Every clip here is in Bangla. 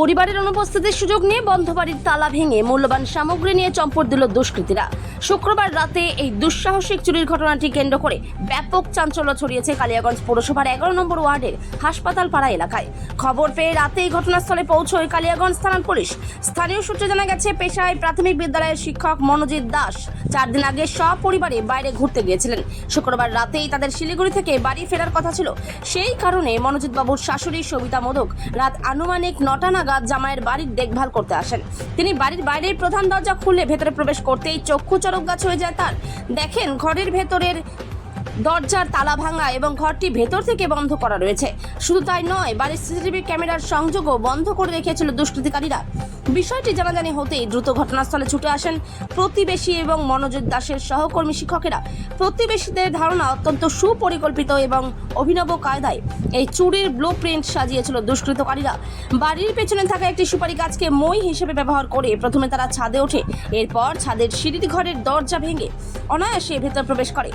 পরিবারের অনুপস্থিতির সুযোগ নিয়ে বন্ধ বাড়ির তালা ভেঙে মূল্যবান সামগ্রী নিয়ে চম্পট দিল দুষ্কৃতীরা। শুক্রবার রাতে এই দুঃসাহসিক চুরির ঘটনাটি কেন্দ্র করে ব্যাপক চাঞ্চল্য ছড়িয়েছে কালিয়াগঞ্জ পৌরসভার 11 নম্বর ওয়ার্ডের হাসপাতাল পাড়া এলাকায়। খবর পেয়ে রাতেই ঘটনাস্থলে পৌঁছয় কালিয়াগঞ্জ থানার পুলিশ। স্থানীয় সূত্রে জানা গেছে, পেশায় প্রাথমিক বিদ্যালয়ের শিক্ষক মনোজিৎ দাস 4 দিন আগে সপরিবারে বাইরে ঘুরতে গিয়েছিলেন। শুক্রবার রাতেই তাদের শিলিগুড়ি থেকে বাড়ি ফেরার কথা ছিল। সেই কারণে মনোজিৎ বাবুর শাশুড়ি সবিতা মোদক রাত আনুমানিক 9টা নাগাদ জামাইয়ের বাড়ির দেখভাল করতে আসেন। তিনি বাড়ির বাইরের প্রধান দরজা খুলে ভেতরে প্রবেশ করতেই চক্ষু চড়ক গাছ হয়ে যায় তার। দেখেন ঘরের ভেতরের দরজার তালা ভাঙা এবং ঘরটি ভেতর থেকে বন্ধ করা রয়েছে। শুধু তাই নয়, বাড়ির সিসিটিভি ক্যামেরার সংযোগও বন্ধ করে রেখেছিল দুষ্কৃতিকারীরা। বিষয়টি জানাজানি হতেই দ্রুত ঘটনাস্থলে ছুটে আসেন প্রতিবেশী এবং মনোজিৎ দাসের সহকর্মী শিক্ষকেরা। প্রতিবেশীদের ধারণা, অত্যন্ত সুপরিকল্পিত এবং অভিনব কায়দায় এই চুরির ব্লুপ্রিন্ট সাজিয়েছিল দুষ্কৃতকারীরা। বাড়ির পেছনে থাকা একটি সুপারি গাছকে মই হিসেবে ব্যবহার করে প্রথমে তারা ছাদে ওঠে। এরপর ছাদের সিঁড়ির ঘরের দরজা ভেঙে অনায়াসে ভেতর প্রবেশ করে।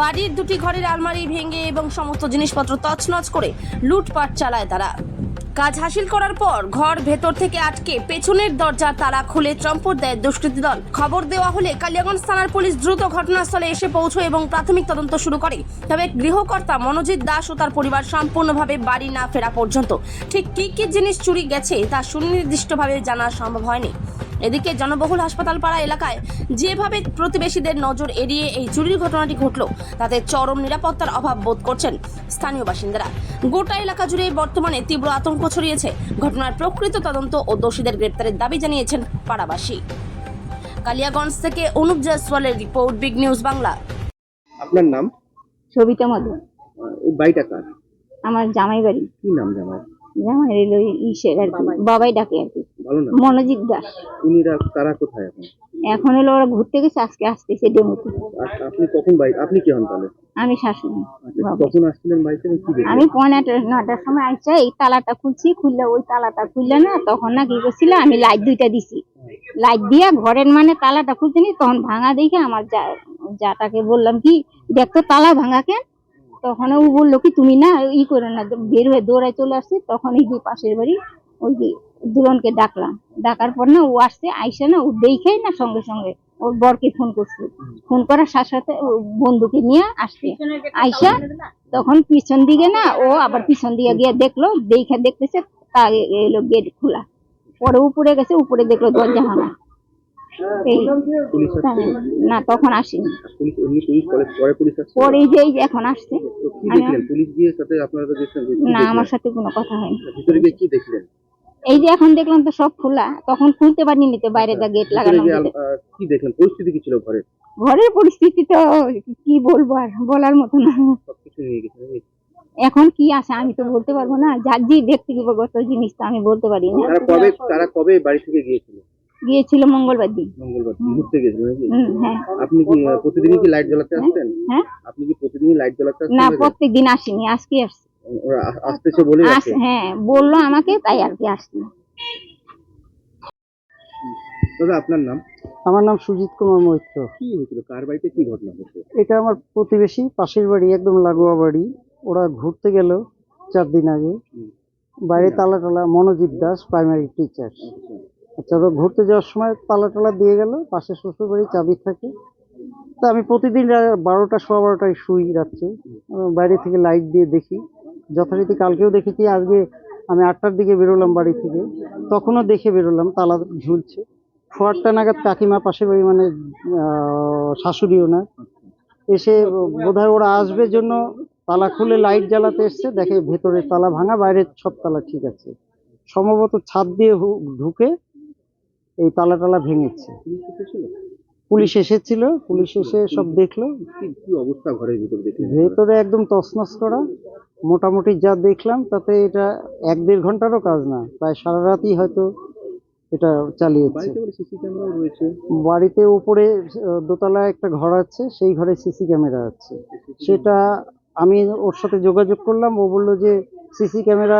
বাড়ির দুটি ঘরের আলমারি ভেঙে এবং সমস্ত জিনিসপত্র তছনছ করে লুটপাট চালায় তারা। কাজ হাসিল করার পর ঘর ভেতর থেকে আটকে পেছনের দরজার তালা খুলে চম্পট দেয় দুষ্কৃতী দল। খবর দেওয়া হলে কালিয়াগঞ্জ থানার পুলিশ দ্রুত ঘটনাস্থলে এসে পৌঁছয় এবং প্রাথমিক তদন্ত শুরু করে। তবে গৃহকর্তা মনোজিৎ দাস ও তার পরিবার সম্পূর্ণভাবে বাড়ি না ফেরা পর্যন্ত ঠিক কী কী জিনিস চুরি গেছে তা সুনির্দিষ্টভাবে জানা সম্ভব হয়নি। এদিকে জনবহুল হাসপাতাল পাড়া এলাকায় যেভাবে প্রতিবেশীদের নজর এড়িয়ে এই চুরির ঘটনাটি ঘটল, তাতে চরম নিরাপত্তার অভাব বোধ করছেন স্থানীয় বাসিন্দারা। গোটা এলাকা জুড়ে বর্তমানে তীব্র আতঙ্ক ছড়িয়েছে। ঘটনার প্রকৃত তদন্ত ও দোষীদের গ্রেপ্তারের দাবি জানিয়েছেন পাড়াবাসী। কালিয়াগঞ্জ থেকে অনুপ জয়সওয়ালের রিপোর্ট, বিগ নিউজ বাংলা। আপনার নাম? সবিতা মোদক। এই বাড়িটা কার? আমার জামাই বাড়ি। কি নাম জামাই? জামাই এলো ইসের আর কি, বাবাই ডাকে আর কি। ভালো না? মনোজিৎ দাস। উনিরা তারা কোথায় এখন? এখন হলো ওরা ঘুরতে গেছে, আজকে আসতেছে ডেমোতে। আপনি কখন বাড়ি, আপনি কি হন তাহলে? আমি শাশুড়ি। কখন আসছিলেন বাড়িতে, কি দেখলেন? আমি 9:30টার সময় আইসা এই তালাটা খুলছি, খুললে ওই তালাটা খুললে না, তখন না কি করছিল, আমি লাইট 2টা দিছি। লাইট দিয়া ঘরের মানে তালাটা খুলতে নি, তখন ভাঙা দেখে আমার যাটাকে বললাম কি দেখতো তালা ভাঙা কেন। তখন ও বললো কি তুমি না ই করো না, বের হয়ে দৌড়ায় চলে আসছে। তখন এই যে পাশের বাড়ি ওই যে দুলনকে ডাকলাম, ডাকার পর না ও আসছে, আইসা না ও দেখে না সঙ্গে সঙ্গে ওর বরকে ফোন করছে। ফোন করার সাথে সাথে বন্ধুকে নিয়ে আসছে, আইসা তখন পিছন দিকে না ও আবার পিছন দিকে গিয়ে দেখলো, দেখে দেখতেছে তা এলো গেট খোলা। পরে উপরে গেছে, উপরে দেখলো দরজা ভাঙা। এই না তখন আসেনি, পরে যে এখন আসছে। না আমার সাথে কোনো কথা হয়নি। এই যে এখন দেখলাম তো সব খোলা, তখন খুলতে পারিনি তো, বাইরে যা গেট লাগানো। কি দেখলেন, পরিস্থিতি কি ছিল ঘরে? ঘরের পরিস্থিতি তো কি বলবো, আর বলার মতো না। সবকিছু নিয়ে গেছে। এখন কি আছে আমি তো বলতে পারবো না, যার যে ব্যক্তিগত জিনিস তো আমি বলতে পারি না। তারা কবে বাড়ি থেকে গিয়েছিল? গিয়েছিল মঙ্গলবার দিন। মঙ্গলবার ঘুরতে গেছিল নাকি? হ্যাঁ। আপনি কি প্রতিদিনই কি লাইট জ্বালাতে আসতেন? হ্যাঁ। আপনি কি প্রতিদিনই লাইট জ্বালাতে আসতেন? না, প্রত্যেকদিন আসিনি, আজকে আসছি। ওরা আসতেছে বলে? হ্যাঁ বললো আমাকে, তাই আর কি আসছি। দাদা আপনার নাম? আমার নাম সুজিত কুমার মৈত্র। কি হয়েছিল, কার বাড়িতে কি ঘটনা হয়েছে? এটা আমার প্রতিবেশী, পাশের বাড়ি, একদম লাগোয়া বাড়ি। ওরা ঘুরতে গেল 4 দিন আগে, বাইরে তালা টালা। Manojit Das, primary teacher. আচ্ছা, ওরা ঘুরতে যাওয়ার সময় তালা টালা দিয়ে গেল। পাশে শ্বশুর বাড়ি চাবি থাকে। তা আমি প্রতিদিন 12টা 12:15টায় শুই রাত্রে, বাইরে থেকে লাইট দিয়ে দেখি। যথারীতি কালকেও দেখেছি। আজকে আমি 8টার দিকে বেরোলাম বাড়ি থেকে, তখনও দেখে বেরোলাম তালা ঝুলছে। 4টা নাগাদ কাকিমা, পাশের বাড়ি মানে শাশুড়ি ওনার, এসে বোধহয় ওরা আসবে জন্য তালা খুলে লাইট জ্বালাতে এসছে, দেখে ভেতরে তালা ভাঙা, বাইরের সব তালা ঠিক আছে। সম্ভবত ছাদ দিয়ে ঢুকে এই তালা টালা ভেঙেছে। পুলিশ এসেছিল, পুলিশ এসে সব দেখলো। কি অবস্থা ঘরের ভিতরে? ভেতরে একদম তছনছ করা। মোটামুটি যা দেখলাম তাতে এটা 1-1.5 ঘন্টারও কাজ না, প্রায় সারা রাতই হয়তো এটা চালিয়েছে। বাড়িতে উপরে দোতলায় একটা ঘর আছে, সেই ঘরে সিসি ক্যামেরা আছে। সেটা আমি ওর সাথে যোগাযোগ করলাম, ও বললো যে সিসি ক্যামেরা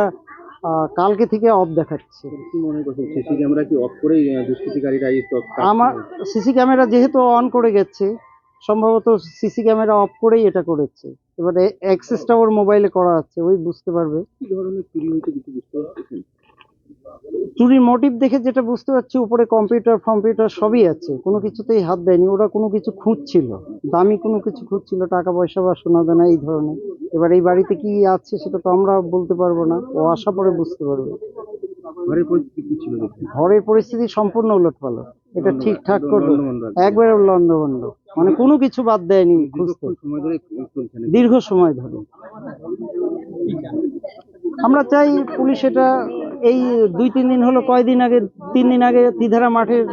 কালকে থেকে অফ দেখাচ্ছে। কি মনে করছেন, সিসি ক্যামেরা কি অফ করেই দুষ্কৃতিকারীরা? আমার সিসি ক্যামেরা যেহেতু অন করে গেছে, সম্ভবত সিসি ক্যামেরা অফ করেই এটা করেছে। এবারে অ্যাক্সেসটা ওর মোবাইলে করা আছে, ওই বুঝতে পারবে। কি ধরনের চুরি হয়েছে কিছু বুঝতে পারছেন? চুরির মোটিভ দেখে যেটা বুঝতে পারছি, উপরে কম্পিউটার সবই আছে, কোনো কিছুতেই হাত দেয়নি। ওরা কোনো কিছু খুঁজছিল, দামি কোনো কিছু খুঁজছিল, টাকা পয়সা বা সোনা দানা এই ধরনের। এবার এই বাড়িতে কি আছে সেটা তো আমরা বলতে পারবো না, ও আসা পরে বুঝতে পারবে। ঘরের পরিস্থিতি কি ছিল দেখুন? ঘরের পরিস্থিতি সম্পূর্ণ উলটপালট, এটা ঠিকঠাক করবে লন্ডভন্ড আছে। একবারে লন্ডভন্ড, মানে কোনো কিছু বাদ দেয়নি খুঁজতে, দীর্ঘক্ষণ সময় ধরে চলছে নাকি? দীর্ঘ সময় ধরে। আমরা চাই পুলিশ এটা, এই 2-3 দিন হলো, কয়দিন আগে 3 দিন আগে তিধারা মাঠের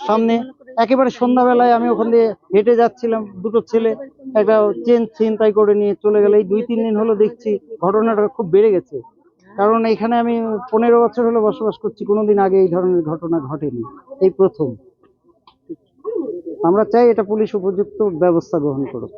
সামনে একেবারে সন্ধ্যাবেলায় আমি ওখান দিয়ে হেঁটে যাচ্ছিলাম, দুটো ছেলে একটা চেন ছিনতাই করে নিয়ে চলে গেল। এই 2-3 দিন হলো দেখছি ঘটনাটা খুব বেড়ে গেছে, কারণ এখানে আমি 15 বছর হলো বসবাস করছি, কোনোদিন আগে এই ধরনের ঘটনা ঘটেনি, এই প্রথম। আমরা চাই এটা পুলিশ উপযুক্ত ব্যবস্থা গ্রহণ করুক।